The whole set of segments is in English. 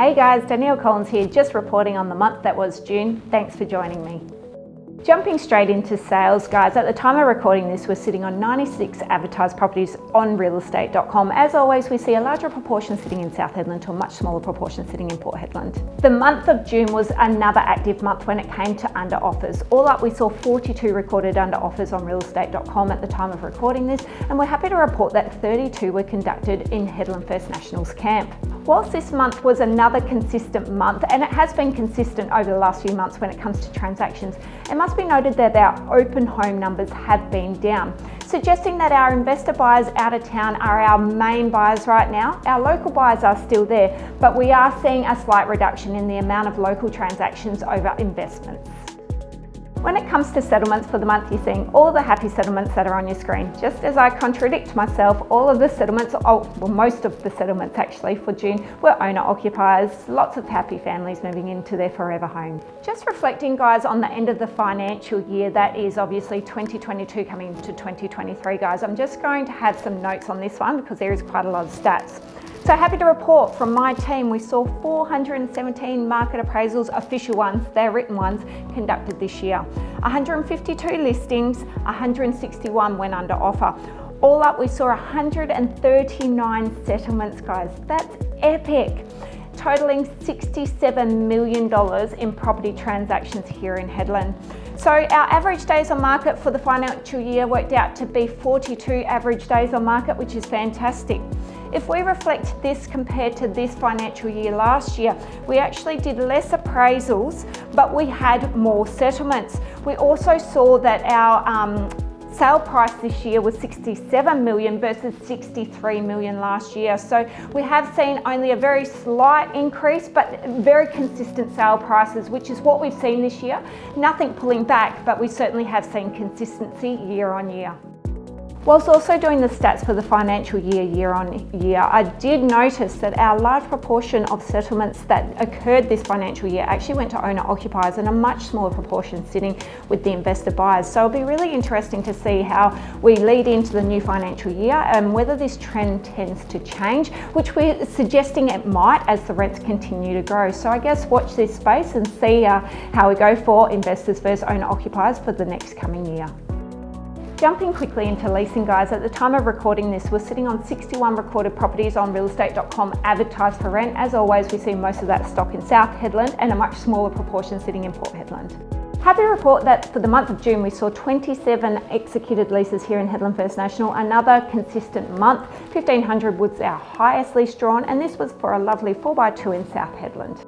Hey guys, Danielle Collins here, just reporting on the month that was June. Thanks for joining me. Jumping straight into sales, guys, at the time of recording this, we're sitting on 96 advertised properties on realestate.com. As always, we see a larger proportion sitting in South Hedland to a much smaller proportion sitting in Port Hedland. The month of June was another active month when it came to under offers. All up, we saw 42 recorded under offers on realestate.com at the time of recording this, and we're happy to report that 32 were conducted in Hedland First Nationals camp. Whilst this month was another consistent month, and it has been consistent over the last few months when it comes to transactions, it must be noted that our open home numbers have been down, suggesting that our investor buyers out of town are our main buyers right now. Our local buyers are still there, but we are seeing a slight reduction in the amount of local transactions over investments. When it comes to settlements for the month, you're seeing all the happy settlements that are on your screen. Just as I contradict myself, all of the settlements, most of the settlements actually for June were owner-occupiers, lots of happy families moving into their forever home. Just reflecting, guys, on the end of the financial year, that is obviously 2022 coming into 2023, guys. I'm just going to have some notes on this one because there is quite a lot of stats. So happy to report from my team, we saw 417 market appraisals, official ones, they're written ones, conducted this year. 152 listings, 161 went under offer. All up, we saw 139 settlements, guys. That's epic. Totaling $67 million in property transactions here in Hedland. So our average days on market for the financial year worked out to be 42 average days on market, which is fantastic. If we reflect this compared to this financial year last year, we actually did less appraisals, but we had more settlements. We also saw that our sale price this year was 67 million versus 63 million last year. So we have seen only a very slight increase, but very consistent sale prices, which is what we've seen this year. Nothing pulling back, but we certainly have seen consistency year on year. Whilst also doing the stats for the financial year on year, I did notice that our large proportion of settlements that occurred this financial year actually went to owner occupiers and a much smaller proportion sitting with the investor buyers. So it'll be really interesting to see how we lead into the new financial year and whether this trend tends to change, which we're suggesting it might as the rents continue to grow. So I guess watch this space and see how we go for investors versus owner occupiers for the next coming year. Jumping quickly into leasing, guys, at the time of recording this, we're sitting on 61 recorded properties on realestate.com advertised for rent. As always, we see most of that stock in South Hedland and a much smaller proportion sitting in Port Hedland. Happy to report that for the month of June, we saw 27 executed leases here in Hedland First National, another consistent month. 1,500 was our highest lease drawn, and this was for a lovely 4x2 in South Hedland.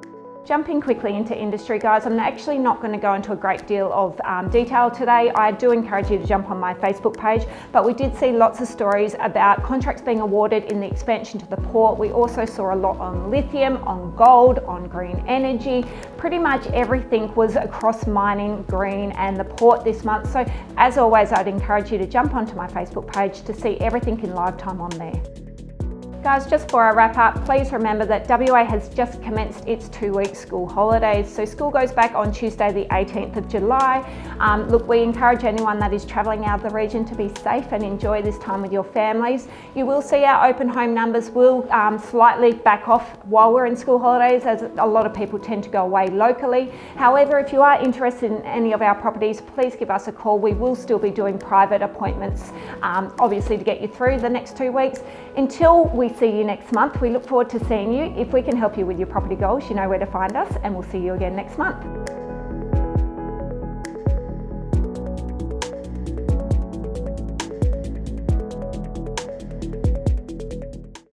Jumping quickly into industry, guys, I'm actually not going to go into a great deal of detail today. I do encourage you to jump on my Facebook page, but we did see lots of stories about contracts being awarded in the expansion to the port. We also saw a lot on lithium, on gold, on green energy. Pretty much everything was across mining, green and the port this month. So as always, I'd encourage you to jump onto my Facebook page to see everything in live time on there. Guys, just for our wrap up, please remember that WA has just commenced its 2-week school holidays. So school goes back on Tuesday the 18th of July. Look, we encourage anyone that is travelling out of the region to be safe and enjoy this time with your families. You will see our open home numbers will slightly back off while we're in school holidays, as a lot of people tend to go away locally. However, if you are interested in any of our properties, please give us a call. We will still be doing private appointments, obviously to get you through the next 2 weeks. Until we see you next month, we look forward to seeing you. If we can help you with your property goals, you know where to find us, and we'll see you again next month.